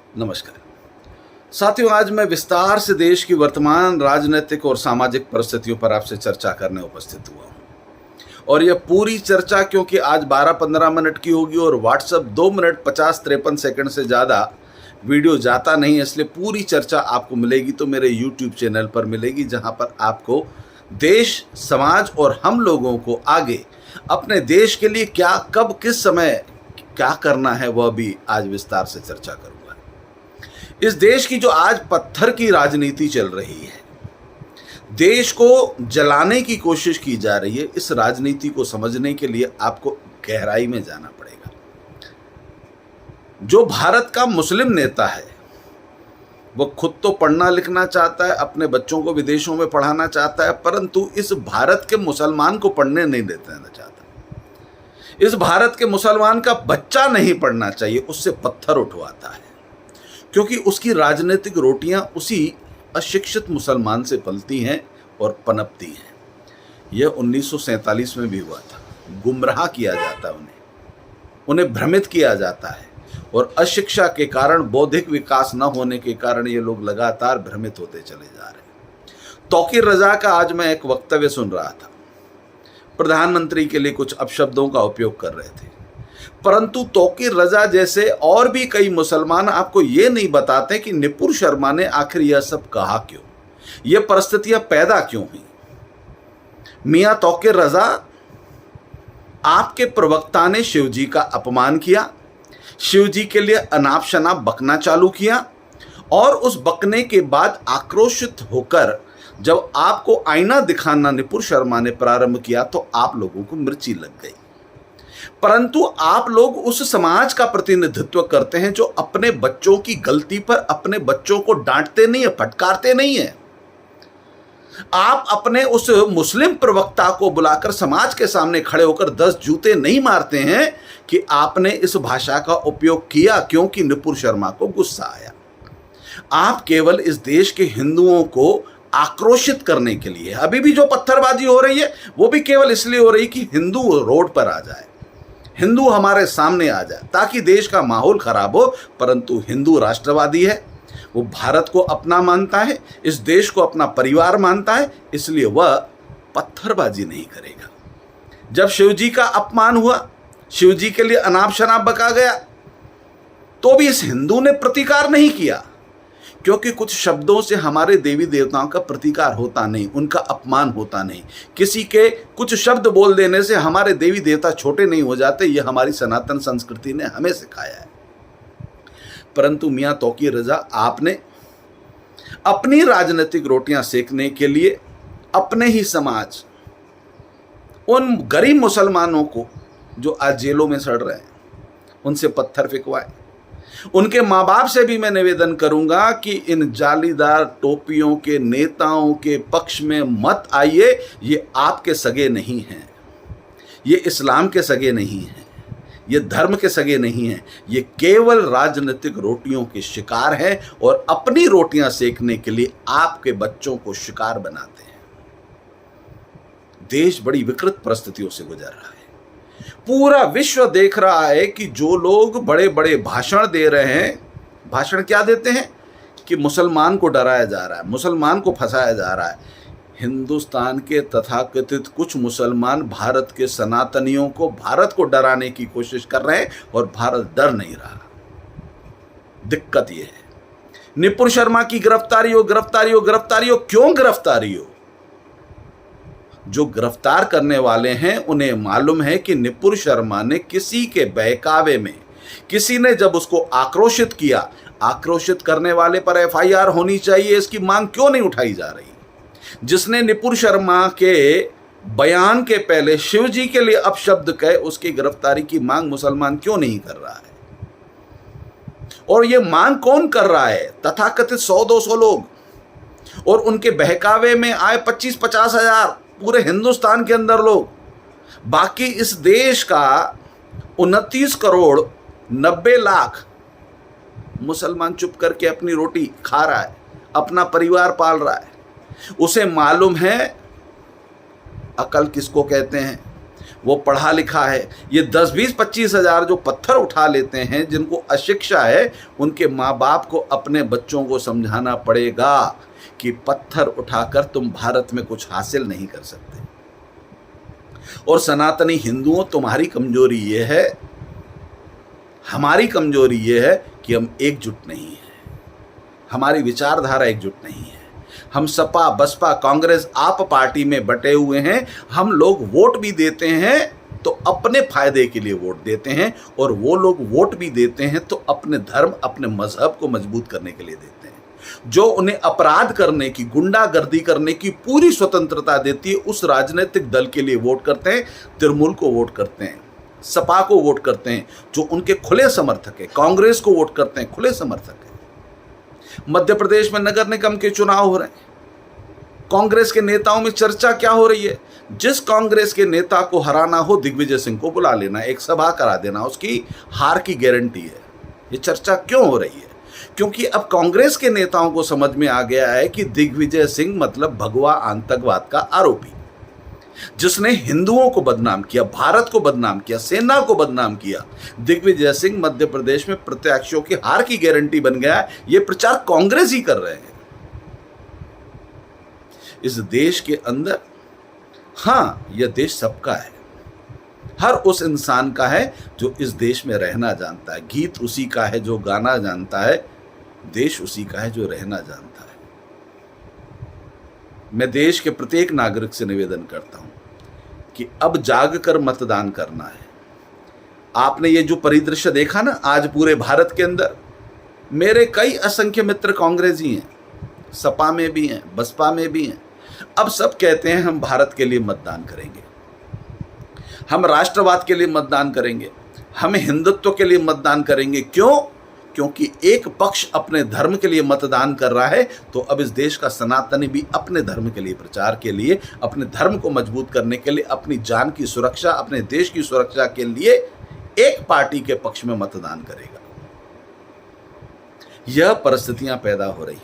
नमस्कार साथियों, आज मैं विस्तार से देश की वर्तमान राजनीतिक और सामाजिक परिस्थितियों पर आपसे चर्चा करने उपस्थित हुआ हूं। और यह पूरी चर्चा क्योंकि आज 12-15 मिनट की होगी और व्हाट्सएप 2 मिनट 50-53 सेकंड से ज़्यादा वीडियो जाता नहीं है, इसलिए पूरी चर्चा आपको मिलेगी तो मेरे यूट्यूब चैनल पर मिलेगी, जहां पर आपको देश, समाज और हम लोगों को आगे अपने देश के लिए क्या, कब, किस समय क्या करना है, वह भी आज विस्तार से चर्चा करूंगा। इस देश की जो आज पत्थर की राजनीति चल रही है, देश को जलाने की कोशिश की जा रही है, इस राजनीति को समझने के लिए आपको गहराई में जाना पड़ेगा। जो भारत का मुस्लिम नेता है वो खुद तो पढ़ना लिखना चाहता है, अपने बच्चों को विदेशों में पढ़ाना चाहता है, परंतु इस भारत के मुसलमान को पढ़ने नहीं देना चाहता। इस भारत के मुसलमान का बच्चा नहीं पढ़ना चाहिए, उससे पत्थर उठवाता है, क्योंकि उसकी राजनीतिक रोटियां उसी अशिक्षित मुसलमान से पलती हैं और पनपती हैं। यह 1947 में भी हुआ था। गुमराह किया जाता है, उन्हें भ्रमित किया जाता है और अशिक्षा के कारण, बौद्धिक विकास न होने के कारण ये लोग लगातार भ्रमित होते चले जा रहे हैं। तौकीर रजा का आज मैं एक वक्तव्य सुन रहा था। प्रधानमंत्री के लिए कुछ अपशब्दों का उपयोग कर रहे थे, परंतु तौकीर रजा जैसे और भी कई मुसलमान आपको ये नहीं बताते कि नुपुर शर्मा ने आखिर यह सब कहा क्यों, ये परिस्थितियां पैदा क्यों हुई। मियां तौकीर रजा, आपके प्रवक्ता ने शिवजी का अपमान किया, शिवजी के लिए अनाप शनाप बकना चालू किया और उस बकने के बाद आक्रोशित होकर जब आपको आईना दिखाना नुपुर शर्मा ने प्रारंभ किया तो आप लोगों को मिर्ची लग गई। परंतु आप लोग उस समाज का प्रतिनिधित्व करते हैं जो अपने बच्चों की गलती पर अपने बच्चों को डांटते नहीं है, फटकारते नहीं है। आप अपने उस मुस्लिम प्रवक्ता को बुलाकर समाज के सामने खड़े होकर 10 जूते नहीं मारते हैं कि आपने इस भाषा का उपयोग किया क्योंकि नुपुर शर्मा को गुस्सा आया। आप केवल इस देश के हिंदुओं को आक्रोशित करने के लिए, अभी भी जो पत्थरबाजी हो रही है वो भी केवल इसलिए हो रही कि हिंदू रोड पर आ जाए, हिंदू हमारे सामने आ जाए ताकि देश का माहौल खराब हो। परंतु हिंदू राष्ट्रवादी है, वो भारत को अपना मानता है, इस देश को अपना परिवार मानता है, इसलिए वह पत्थरबाजी नहीं करेगा। जब शिवजी का अपमान हुआ, शिवजी के लिए अनाप शनाप बका गया, तो भी इस हिंदू ने प्रतिकार नहीं किया, क्योंकि कुछ शब्दों से हमारे देवी देवताओं का प्रतिकार होता नहीं, उनका अपमान होता नहीं। किसी के कुछ शब्द बोल देने से हमारे देवी देवता छोटे नहीं हो जाते, यह हमारी सनातन संस्कृति ने हमें सिखाया है। परंतु मियां तौकीर रजा, आपने अपनी राजनीतिक रोटियां सेकने के लिए अपने ही समाज, उन गरीब मुसलमानों को जो आज जेलों में सड़ रहे हैं, उनसे पत्थर फेंकवाए। उनके माँ बाप से भी मैं निवेदन करूंगा कि इन जालीदार टोपियों के नेताओं के पक्ष में मत आइए। ये आपके सगे नहीं हैं, ये इस्लाम के सगे नहीं हैं, ये धर्म के सगे नहीं हैं, ये केवल राजनीतिक रोटियों के शिकार हैं और अपनी रोटियां सेकने के लिए आपके बच्चों को शिकार बनाते हैं। देश बड़ी विकृत परिस्थितियों से गुजर रहा है। पूरा विश्व देख रहा है कि जो लोग बड़े बड़े भाषण दे रहे हैं, भाषण क्या देते हैं कि मुसलमान को डराया जा रहा है, मुसलमान को फंसाया जा रहा है। हिंदुस्तान के तथाकथित कुछ मुसलमान भारत के सनातनियों को, भारत को डराने की कोशिश कर रहे हैं और भारत डर नहीं रहा। दिक्कत यह है। नुपुर शर्मा की गिरफ्तारी हो, गिरफ्तारी हो, गिरफ्तारी हो, क्यों गिरफ्तारी हो? जो गिरफ्तार करने वाले हैं उन्हें मालूम है कि नुपुर शर्मा ने किसी के बहकावे में, किसी ने जब उसको आक्रोशित किया, आक्रोशित करने वाले पर एफआईआर होनी चाहिए, इसकी मांग क्यों नहीं उठाई जा रही? जिसने नुपुर शर्मा के बयान के पहले शिवजी के लिए अपशब्द कहे, उसकी गिरफ्तारी की मांग मुसलमान क्यों नहीं कर रहा है? और ये मांग कौन कर रहा है? तथाकथित 100-200 लोग और उनके बहकावे में आए 25-50 हजार पूरे हिंदुस्तान के अंदर लोग। बाकी इस देश का 29 करोड़ 90 लाख मुसलमान चुप करके अपनी रोटी खा रहा है, अपना परिवार पाल रहा है। उसे मालूम है अकल किसको कहते हैं, वो पढ़ा लिखा है। ये 10-20-25 हज़ार जो पत्थर उठा लेते हैं, जिनको अशिक्षा है, उनके माँ बाप को अपने बच्चों को समझाना पड़ेगा कि पत्थर उठाकर तुम भारत में कुछ हासिल नहीं कर सकते। और सनातनी हिंदुओं, तुम्हारी कमजोरी ये है, हमारी कमजोरी ये है कि हम एकजुट नहीं हैं, हमारी विचारधारा एकजुट नहीं है। हम सपा, बसपा, कांग्रेस, आप पार्टी में बटे हुए हैं। हम लोग वोट भी देते हैं तो अपने फायदे के लिए वोट देते हैं, और वो लोग वोट भी देते हैं तो अपने धर्म, अपने मजहब को मजबूत करने के लिए देते हैं। जो उन्हें अपराध करने की, गुंडागर्दी करने की पूरी स्वतंत्रता देती है, उस राजनीतिक दल के लिए वोट करते हैं। तृणमूल को वोट करते हैं, सपा को वोट करते हैं जो उनके खुले समर्थक है, कांग्रेस को वोट करते हैं, खुले समर्थक है। मध्य प्रदेश में नगर निगम के चुनाव हो रहे हैं, कांग्रेस के नेताओं में चर्चा क्या हो रही है? जिस कांग्रेस के नेता को हराना हो, दिग्विजय सिंह को बुला लेना, एक सभा करा देना, उसकी हार की गारंटी है। ये चर्चा क्यों हो रही है? क्योंकि अब कांग्रेस के नेताओं को समझ में आ गया है कि दिग्विजय सिंह मतलब भगवा आतंकवाद का आरोपी, जिसने हिंदुओं को बदनाम किया, भारत को बदनाम किया, सेना को बदनाम किया। दिग्विजय सिंह मध्य प्रदेश में प्रत्याशियों की हार की गारंटी बन गया। ये प्रचार कांग्रेस ही कर रहे हैं। इस देश के अंदर, हाँ, यह देश सबका है, हर उस इंसान का है जो इस देश में रहना जानता है। गीत उसी का है जो गाना जानता है, देश उसी का है जो रहना जानता है। मैं देश के प्रत्येक नागरिक से निवेदन करता हूं कि अब जागकर मतदान करना है। आपने ये जो परिदृश्य देखा ना आज पूरे भारत के अंदर, मेरे कई असंख्य मित्र कांग्रेसी हैं, सपा में भी हैं, बसपा में भी हैं। अब सब कहते हैं हम भारत के लिए मतदान करेंगे, हम राष्ट्रवाद के लिए मतदान करेंगे, हम हिंदुत्व के लिए मतदान करेंगे। क्यों? क्योंकि एक पक्ष अपने धर्म के लिए मतदान कर रहा है, तो अब इस देश का सनातनी भी अपने धर्म के लिए, प्रचार के लिए, अपने धर्म को मजबूत करने के लिए, अपनी जान की सुरक्षा, अपने देश की सुरक्षा के लिए एक पार्टी के पक्ष में मतदान करेगा। यह परिस्थितियां पैदा हो रही हैं।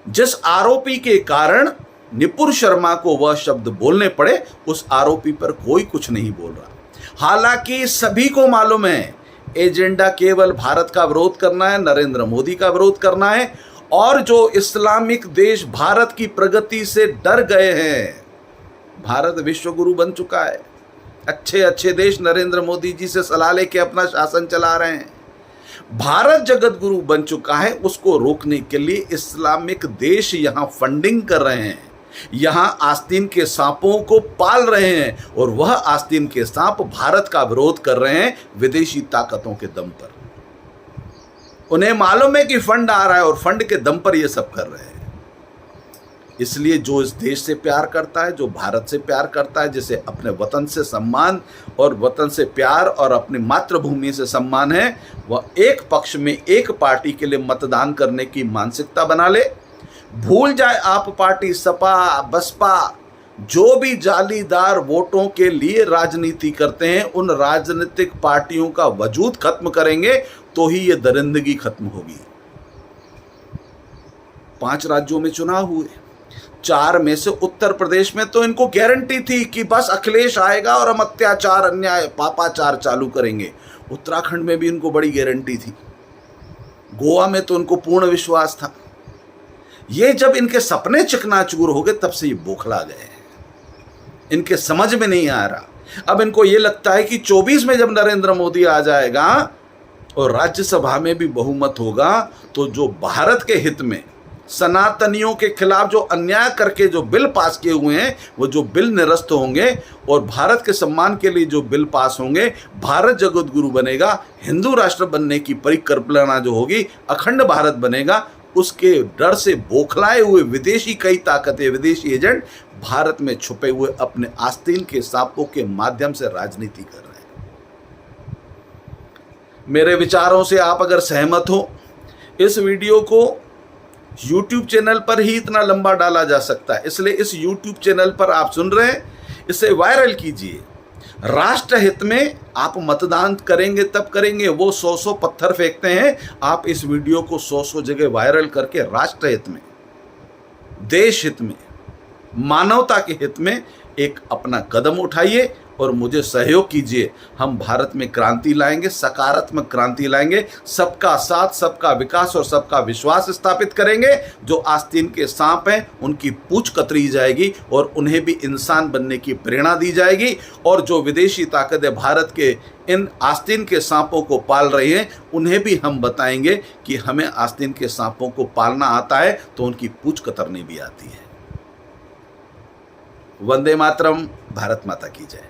जिस आरोपी के कारण निपुण शर्मा को वह शब्द बोलने पड़े, उस आरोपी पर कोई कुछ नहीं बोल रहा। हालांकि सभी को मालूम है एजेंडा केवल भारत का विरोध करना है, नरेंद्र मोदी का विरोध करना है, और जो इस्लामिक देश भारत की प्रगति से डर गए हैं। भारत विश्व गुरु बन चुका है, अच्छे अच्छे देश नरेंद्र मोदी जी से सलाह लेके अपना शासन चला रहे हैं। भारत जगत गुरु बन चुका है, उसको रोकने के लिए इस्लामिक देश यहां फंडिंग कर रहे हैं, यहां आस्तीन के सांपों को पाल रहे हैं, और वह आस्तीन के सांप भारत का विरोध कर रहे हैं विदेशी ताकतों के दम पर। उन्हें मालूम है कि फंड आ रहा है और फंड के दम पर यह सब कर रहे हैं। इसलिए जो इस देश से प्यार करता है, जो भारत से प्यार करता है, जिसे अपने वतन से सम्मान और वतन से प्यार और अपनी मातृभूमि से सम्मान है, वह एक पक्ष में, एक पार्टी के लिए मतदान करने की मानसिकता बना ले। भूल जाए आप पार्टी, सपा, बसपा, जो भी जालीदार वोटों के लिए राजनीति करते हैं, उन राजनीतिक पार्टियों का वजूद खत्म करेंगे तो ही ये दरिंदगी खत्म होगी। 5 राज्यों में चुनाव हुए, 4 में से उत्तर प्रदेश में तो इनको गारंटी थी कि बस अखिलेश आएगा और हम अत्याचार, अन्याय, पापाचार चालू करेंगे। उत्तराखंड में भी इनको बड़ी गारंटी थी, गोवा में तो इनको पूर्ण विश्वास था। ये जब इनके सपने चकनाचूर हो गए, तब से ये बौखला गए। इनके समझ में नहीं आ रहा। अब इनको ये लगता है कि 24 में जब नरेंद्र मोदी आ जाएगा और राज्यसभा में भी बहुमत होगा, तो जो भारत के हित में, सनातनियों के खिलाफ जो अन्याय करके जो बिल पास किए हुए हैं, वो जो बिल निरस्त होंगे, और भारत के सम्मान के लिए जो बिल पास होंगे, भारत जगत गुरु बनेगा, हिंदू राष्ट्र बनने की परिकल्पना जो होगी, अखंड भारत बनेगा, उसके डर से बौखलाए हुए विदेशी कई ताकतें, विदेशी एजेंट भारत में छुपे हुए अपने आस्तीन के सांपों के माध्यम से राजनीति कर रहे हैं। मेरे विचारों से आप अगर सहमत हो, इस वीडियो को YouTube चैनल पर ही इतना लंबा डाला जा सकता है, इसलिए इस YouTube चैनल पर आप सुन रहे हैं, इसे वायरल कीजिए। राष्ट्र हित में आप मतदान करेंगे तब करेंगे। वो 100 पत्थर फेंकते हैं, आप इस वीडियो को 100 जगह वायरल करके राष्ट्र हित में, देश हित में, मानवता के हित में एक अपना कदम उठाइए और मुझे सहयोग कीजिए। हम भारत में क्रांति लाएंगे, सकारात्मक क्रांति लाएंगे, सबका साथ, सबका विकास और सबका विश्वास स्थापित करेंगे। जो आस्तीन के सांप हैं उनकी पूंछ कतरी जाएगी और उन्हें भी इंसान बनने की प्रेरणा दी जाएगी। और जो विदेशी ताकतें भारत के इन आस्तीन के सांपों को पाल रही हैं, उन्हें भी हम बताएंगे कि हमें आस्तीन के सांपों को पालना आता है तो उनकी पूंछ कतरनी भी आती है। वंदे मातरम। भारत माता की जय।